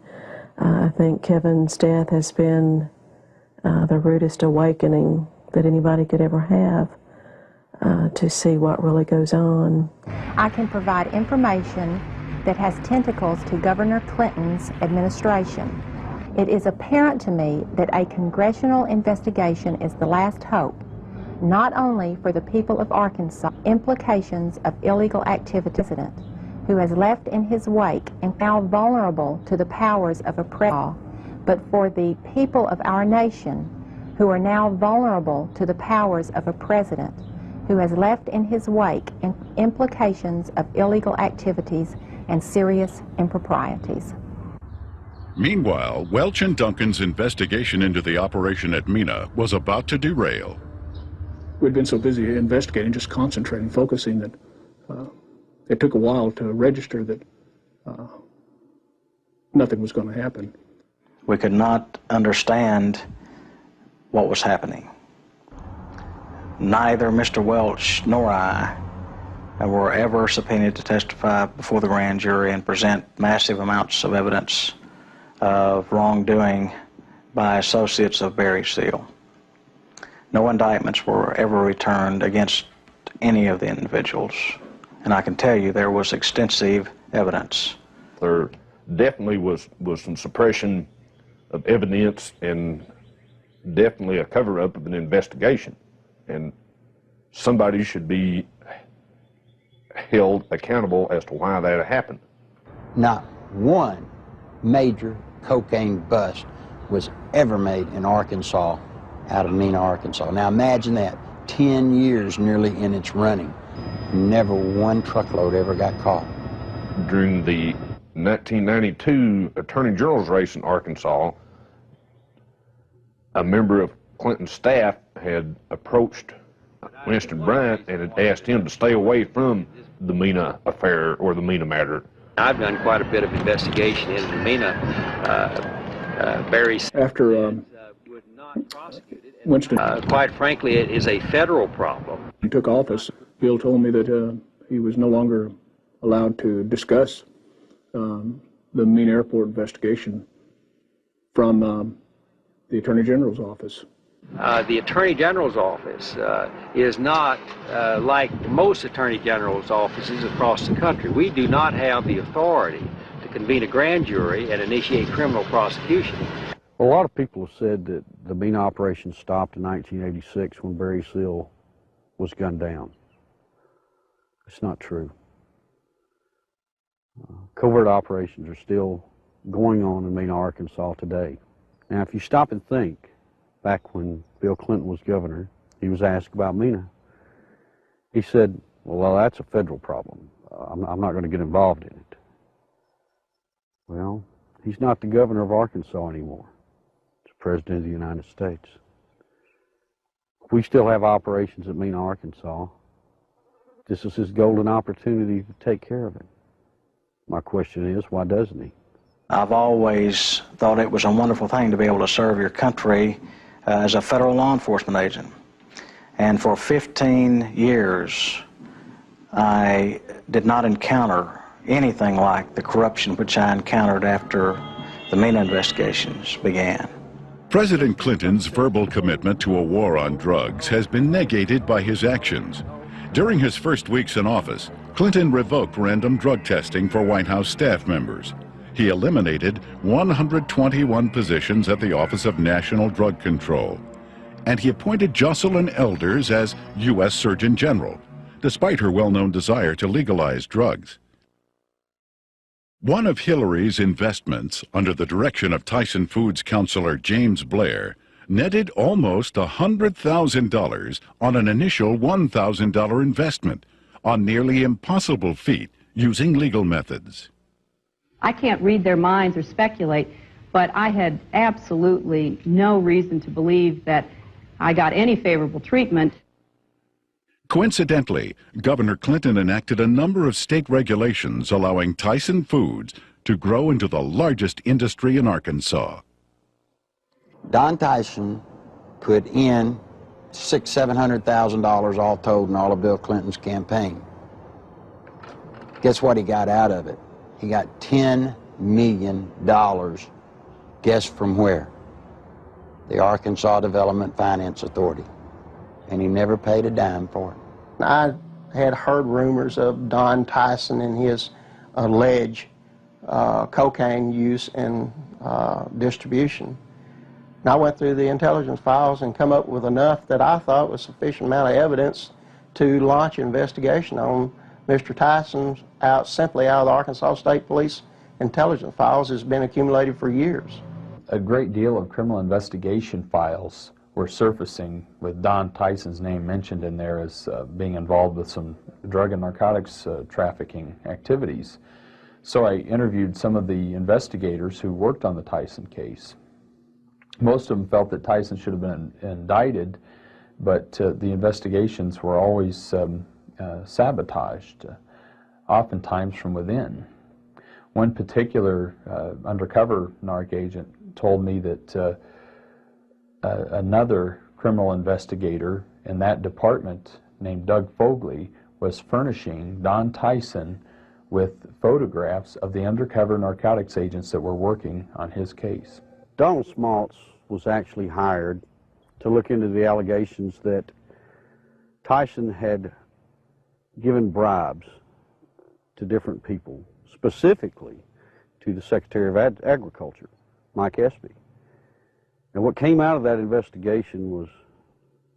Speaker 16: I think Kevin's death has been the rudest awakening that anybody could ever have to see what really goes on.
Speaker 17: I can provide information that has tentacles to Governor Clinton's administration. It is apparent to me that a congressional investigation is the last hope, not only for the people of Arkansas, implications of illegal activity, who has left in his wake and now vulnerable to the powers of oppression, but for the people of our nation, who are now vulnerable to the powers of a president who has left in his wake implications of illegal activities and serious improprieties.
Speaker 5: Meanwhile, Welch and Duncan's investigation into the operation at Mina was about to derail.
Speaker 13: We'd been so busy investigating, just concentrating, focusing, that it took a while to register that nothing was going to happen.
Speaker 14: We could not understand what was happening. Neither Mr. Welch nor I were ever subpoenaed to testify before the grand jury and present massive amounts of evidence of wrongdoing by associates of Barry Seal. No indictments were ever returned against any of the individuals, and I can tell you there was extensive evidence.
Speaker 18: There definitely was some suppression of evidence and definitely a cover-up of an investigation, and somebody should be held accountable as to why that happened.
Speaker 1: Not one major cocaine bust was ever made in Arkansas out of Mena, Arkansas. Now imagine that, 10 years nearly in its running. Never one truckload ever got caught.
Speaker 18: During the 1992 Attorney General's race in Arkansas, a member of Clinton's staff had approached Winston Bryant and had asked him to stay away from the Mena affair or the Mena matter.
Speaker 15: I've done quite a bit of investigation into Mena. Barry.
Speaker 13: After Winston,
Speaker 15: quite frankly, it is a federal problem.
Speaker 13: He took office. Bill told me that he was no longer allowed to discuss the Mena Airport investigation from the Attorney General's office.
Speaker 15: The Attorney General's office is not like most Attorney General's offices across the country. We do not have the authority to convene a grand jury and initiate criminal prosecution.
Speaker 12: A lot of people have said that the Mena operation stopped in 1986 when Barry Seal was gunned down. It's not true. Covert operations are still going on in Mena, Arkansas today. Now, if you stop and think, back when Bill Clinton was governor, he was asked about Mena. He said, well, that's a federal problem. I'm not going to get involved in it. Well, he's not the governor of Arkansas anymore. He's the president of the United States. We still have operations at Mena, Arkansas. This is his golden opportunity to take care of it. My question is, why doesn't he?
Speaker 14: I've always thought it was a wonderful thing to be able to serve your country as a federal law enforcement agent. And for 15 years, I did not encounter anything like the corruption which I encountered after the Mena investigations began.
Speaker 5: President Clinton's verbal commitment to a war on drugs has been negated by his actions. During his first weeks in office, Clinton revoked random drug testing for White House staff members. He eliminated 121 positions at the Office of National Drug Control. And he appointed Jocelyn Elders as U.S. Surgeon General, despite her well-known desire to legalize drugs. One of Hillary's investments, under the direction of Tyson Foods counselor James Blair, netted almost $100,000 on an initial $1,000 investment, a nearly impossible feat using legal methods.
Speaker 19: I can't read their minds or speculate, but I had absolutely no reason to believe that I got any favorable treatment.
Speaker 5: Coincidentally, Governor Clinton enacted a number of state regulations allowing Tyson Foods to grow into the largest industry in Arkansas.
Speaker 1: Don Tyson put in $600,000-700,000 all told in all of Bill Clinton's campaign. Guess what he got out of it? He got $10 million. Guess from where? The Arkansas Development Finance Authority. And he never paid a dime for it.
Speaker 2: I had heard rumors of Don Tyson and his alleged cocaine use and distribution. And I went through the intelligence files and come up with enough that I thought was sufficient amount of evidence to launch an investigation on Mr. Tyson simply out of the Arkansas State Police intelligence files has been accumulated for years.
Speaker 20: A great deal of criminal investigation files were surfacing with Don Tyson's name mentioned in there as being involved with some drug and narcotics trafficking activities. So I interviewed some of the investigators who worked on the Tyson case. Most of them felt that Tyson should have been indicted, but the investigations were always sabotaged, oftentimes from within. One particular undercover narc agent told me that another criminal investigator in that department named Doug Fogley was furnishing Don Tyson with photographs of the undercover narcotics agents that were working on his case.
Speaker 12: Donald Smaltz was actually hired to look into the allegations that Tyson had given bribes to different people, specifically to the Secretary of Agriculture, Mike Espy. And what came out of that investigation was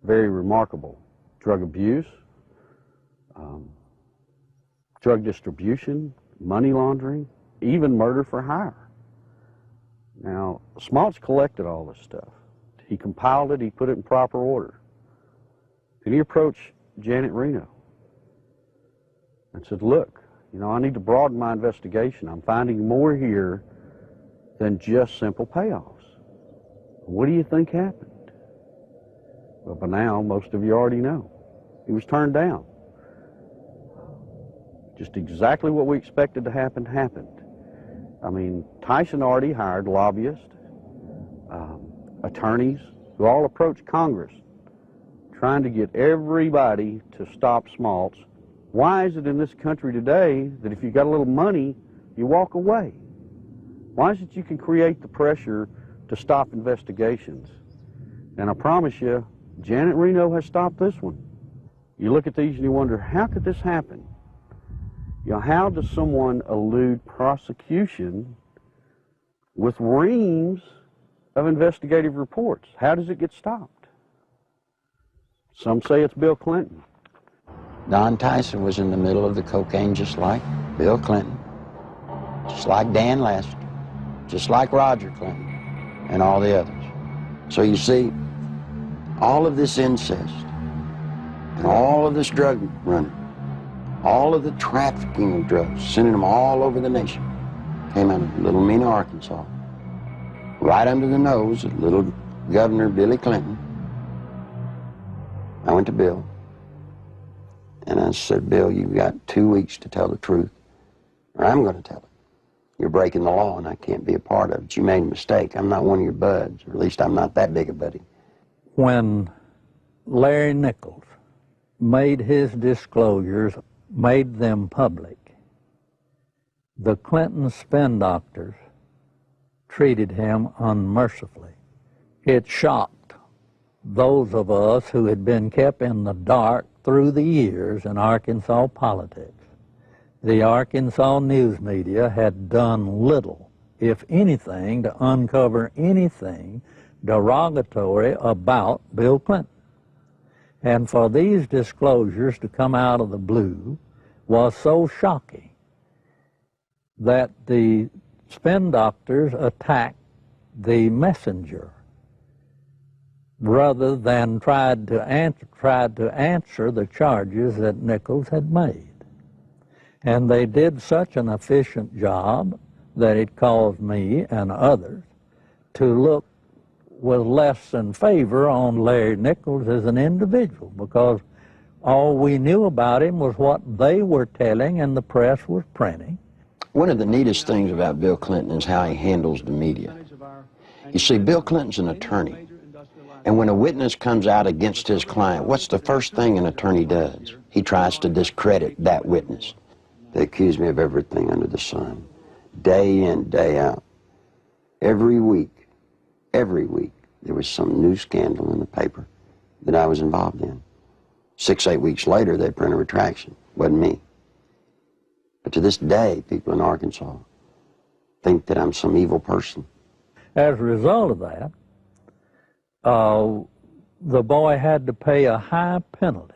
Speaker 12: very remarkable. Drug abuse, drug distribution, money laundering, even murder for hire. Now, Smaltz collected all this stuff. He compiled it, he put it in proper order. Then he approached Janet Reno and said, look, you know, I need to broaden my investigation. I'm finding more here than just simple payoffs. What do you think happened? Well, by now, most of you already know. He was turned down. Just exactly what we expected to happen happened. I mean, Tyson already hired lobbyists, attorneys, who all approached Congress trying to get everybody to stop Smaltz. Why is it in this country today that if you got a little money, you walk away? Why is it you can create the pressure to stop investigations? And I promise you, Janet Reno has stopped this one. You look at these and you wonder, how could this happen? You know, how does someone elude prosecution with reams of investigative reports? How does it get stopped? Some say it's Bill Clinton.
Speaker 1: Don Tyson was in the middle of the cocaine just like Bill Clinton, just like Dan Lester, just like Roger Clinton, and all the others. So you see, all of this incest, and all of this drug running, all of the trafficking of drugs, sending them all over the nation, came out of Little Mena, Arkansas, right under the nose of little Governor Billy Clinton. I went to Bill, and I said, Bill, you've got 2 weeks to tell the truth, or I'm going to tell it. You're breaking the law, and I can't be a part of it. You made a mistake. I'm not one of your buds, or at least I'm not that big a buddy.
Speaker 6: When Larry Nichols made his disclosures, made them public, the Clinton spin doctors treated him unmercifully. It shocked those of us who had been kept in the dark through the years in Arkansas politics. The Arkansas news media had done little, if anything, to uncover anything derogatory about Bill Clinton. And for these disclosures to come out of the blue was so shocking that the spin doctors attacked the messenger rather than tried to answer the charges that Nichols had made. And they did such an efficient job that it caused me and others to look with less than favor on Larry Nichols as an individual, because all we knew about him was what they were telling and the press was printing.
Speaker 1: One of the neatest things about Bill Clinton is how he handles the media. You see, Bill Clinton's an attorney, and when a witness comes out against his client, what's the first thing an attorney does? He tries to discredit that witness. They accuse me of everything under the sun, day in, day out. Every week, there was some new scandal in the paper that I was involved in. 6, 8 weeks later, they print a retraction. Wasn't me. But to this day, people in Arkansas think that I'm some evil person.
Speaker 6: As a result of that, the boy had to pay a high penalty.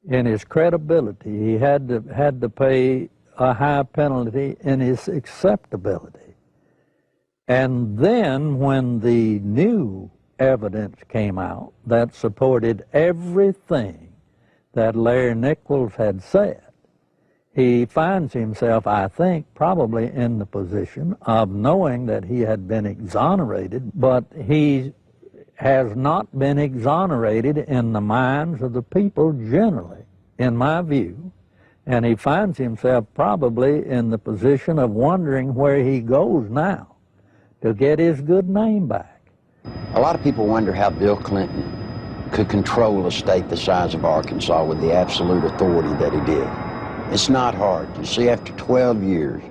Speaker 6: In his credibility, he had to pay a high penalty in his acceptability. And then when the new evidence came out that supported everything that Larry Nichols had said, he finds himself, I think, probably in the position of knowing that he had been exonerated, but he has not been exonerated in the minds of the people generally, in my view, and he finds himself probably in the position of wondering where he goes now to get his good name back.
Speaker 1: A lot of people wonder how Bill Clinton could control a state the size of Arkansas with the absolute authority that he did. It's not hard. You see, after 12 years,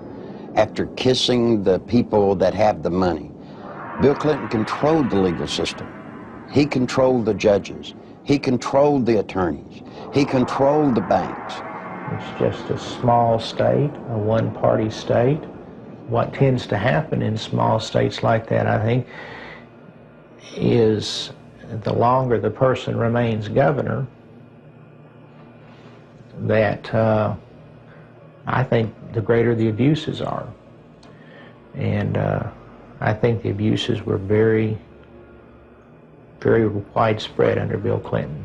Speaker 1: after kissing the people that have the money, Bill Clinton controlled the legal system. He controlled the judges. He controlled the attorneys. He controlled the banks.
Speaker 21: It's just a small state, a one-party state. What tends to happen in small states like that, I think, is the longer the person remains governor, that I think the greater the abuses are. And I think the abuses were very, very widespread under Bill Clinton.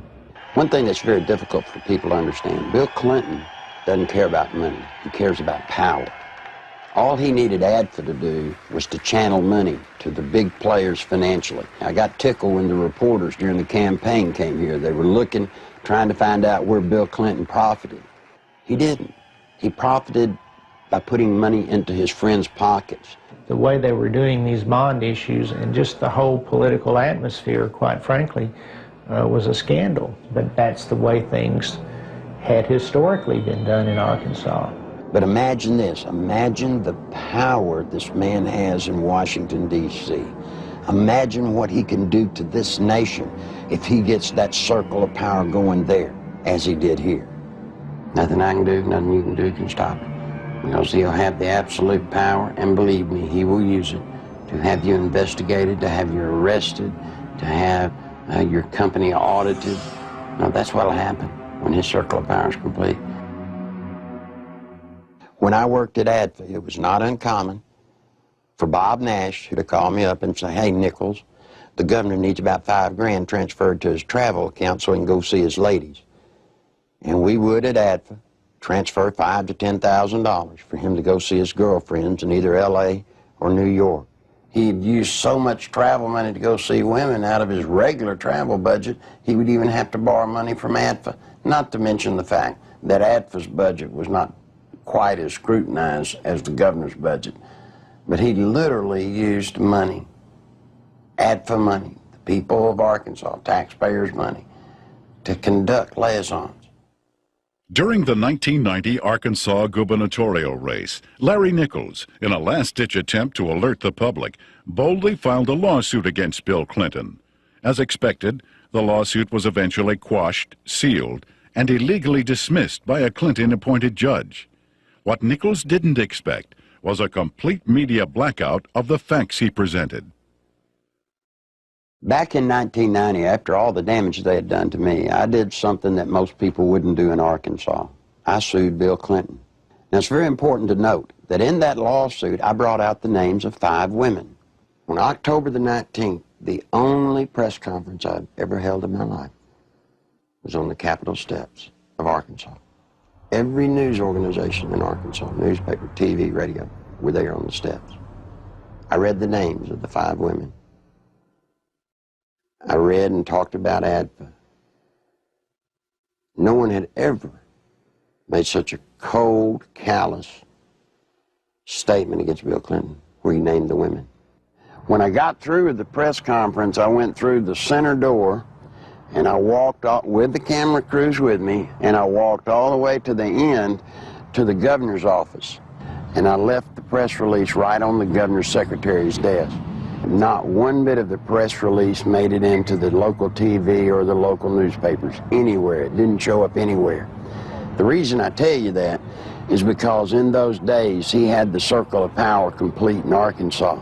Speaker 1: One thing that's very difficult for people to understand, Bill Clinton doesn't care about money. He cares about power. All he needed ADFA to do was to channel money to the big players financially. I got tickled when the reporters during the campaign came here. They were looking, trying to find out where Bill Clinton profited. He didn't. He profited by putting money into his friends' pockets.
Speaker 21: The way they were doing these bond issues and just the whole political atmosphere, quite frankly, was a scandal. But that's the way things had historically been done in Arkansas.
Speaker 1: But imagine this, imagine the power this man has in Washington, D.C. Imagine what he can do to this nation if he gets that circle of power going there, as he did here. Nothing I can do, nothing you can do can stop it. Because he'll have the absolute power, and believe me, he will use it to have you investigated, to have you arrested, to have your company audited. Now, that's what'll happen when his circle of power is complete. When I worked at ADFA, it was not uncommon for Bob Nash to call me up and say, hey, Nichols, the governor needs about $5 grand transferred to his travel account so he can go see his ladies. And we would at ADFA transfer $5,000 to $10,000 for him to go see his girlfriends in either L.A. or New York. He'd use so much travel money to go see women out of his regular travel budget, he would even have to borrow money from ADFA, not to mention the fact that ADFA's budget was not quite as scrutinized as the governor's budget. But he literally used money, ADFA money, the people of Arkansas, taxpayers' money, to conduct liaisons.
Speaker 5: During the 1990 Arkansas gubernatorial race, Larry Nichols, in a last-ditch attempt to alert the public, boldly filed a lawsuit against Bill Clinton. As expected, the lawsuit was eventually quashed, sealed, and illegally dismissed by a Clinton-appointed judge. What Nichols didn't expect was a complete media blackout of the facts he presented.
Speaker 1: Back in 1990, after all the damage they had done to me, I did something that most people wouldn't do in Arkansas. I sued Bill Clinton. Now, it's very important to note that in that lawsuit, I brought out the names of 5 women. On October the 19th, the only press conference I've ever held in my life was on the Capitol steps of Arkansas. Every news organization in Arkansas, newspaper, TV, radio, were there on the steps. I read the names of the 5 women. I read and talked about ADFA. No one had ever made such a cold, callous statement against Bill Clinton, where he named the women. When I got through with the press conference, I went through the center door, and I walked out with the camera crews with me, and I walked all the way to the end to the governor's office. And I left the press release right on the governor's secretary's desk. Not one bit of the press release made it into the local TV or the local newspapers, anywhere. It didn't show up anywhere. The reason I tell you that is because in those days, he had the circle of power complete in Arkansas.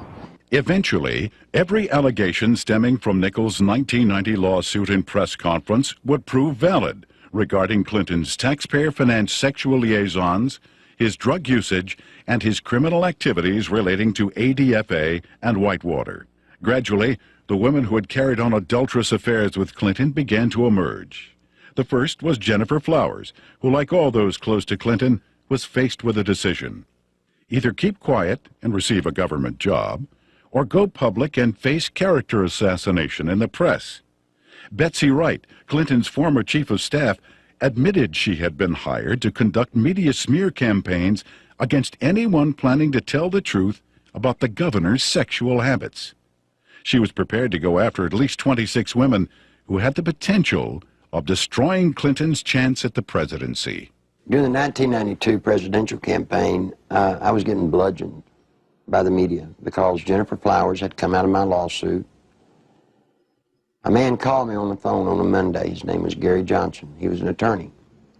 Speaker 5: Eventually, every allegation stemming from Nichols' 1990 lawsuit and press conference would prove valid regarding Clinton's taxpayer-financed sexual liaisons, his drug usage, and his criminal activities relating to ADFA and Whitewater. Gradually, the women who had carried on adulterous affairs with Clinton began to emerge. The first was Jennifer Flowers, who, like all those close to Clinton, was faced with a decision. Either keep quiet and receive a government job, or go public and face character assassination in the press. Betsy Wright, Clinton's former chief of staff, admitted she had been hired to conduct media smear campaigns against anyone planning to tell the truth about the governor's sexual habits. She was prepared to go after at least 26 women who had the potential of destroying Clinton's chance at the presidency.
Speaker 1: During the 1992 presidential campaign, I was getting bludgeoned by the media because Jennifer Flowers had come out of my lawsuit. A man called me on the phone on a Monday. His name was Gary Johnson. He was an attorney.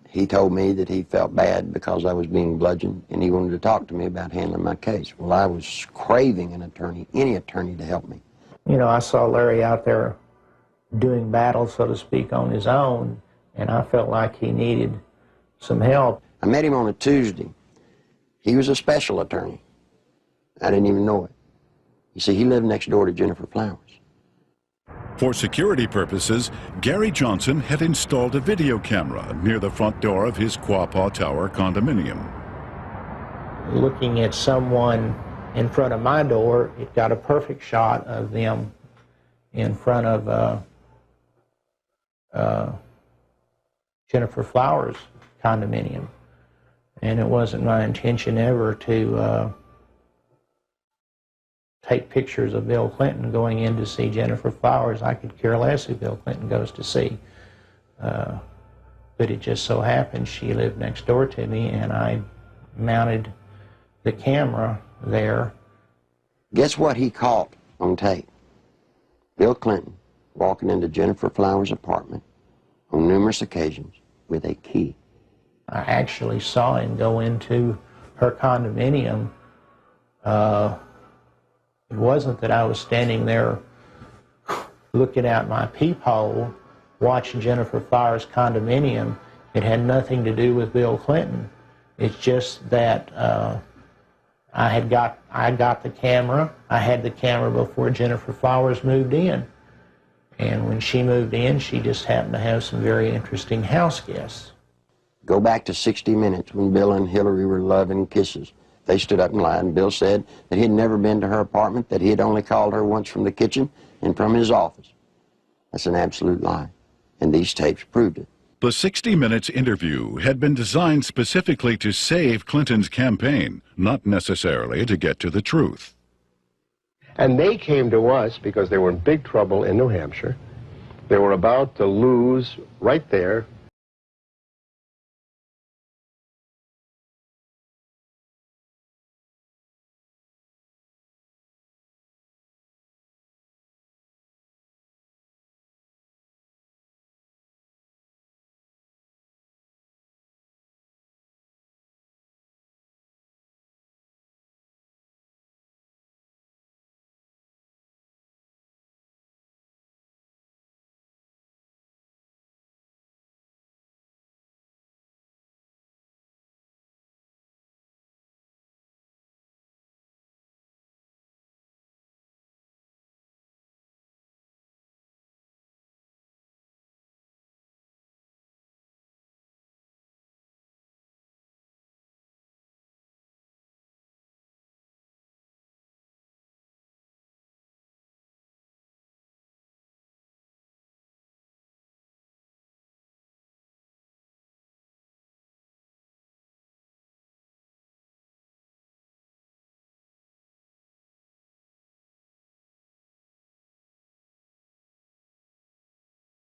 Speaker 1: He told me that he felt bad because I was being bludgeoned, and he wanted to talk to me about handling my case. Well, I was craving an attorney, any attorney, to help me.
Speaker 21: You know, I saw Larry out there doing battle, so to speak, on his own, and I felt like he needed some help.
Speaker 1: I met him on a Tuesday. He was a special attorney. I didn't even know it. You see, he lived next door to Jennifer Flowers.
Speaker 5: For security purposes, Gary Johnson had installed a video camera near the front door of his Quapaw Tower condominium.
Speaker 21: Looking at someone in front of my door, it got a perfect shot of them in front of Jennifer Flowers' condominium. And it wasn't my intention ever to take pictures of Bill Clinton going in to see Jennifer Flowers. I could care less who Bill Clinton goes to see. But it just so happened she lived next door to me, and I mounted the camera there.
Speaker 1: Guess what he caught on tape? Bill Clinton walking into Jennifer Flowers' apartment on numerous occasions with a key.
Speaker 21: I actually saw him go into her condominium. It wasn't that I was standing there looking out my peephole watching Jennifer Flowers' condominium. It had nothing to do with Bill Clinton. It's just that I got the camera. I had the camera before Jennifer Flowers moved in. And when she moved in, she just happened to have some very interesting house guests.
Speaker 1: Go back to 60 Minutes when Bill and Hillary were loving kisses. They stood up and lied, and Bill said that he had never been to her apartment, that he had only called her once from the kitchen and from his office. That's an absolute lie, and these tapes proved it.
Speaker 5: The 60 Minutes interview had been designed specifically to save Clinton's campaign, not necessarily to get to the truth.
Speaker 3: And they came to us because they were in big trouble in New Hampshire. They were about to lose right there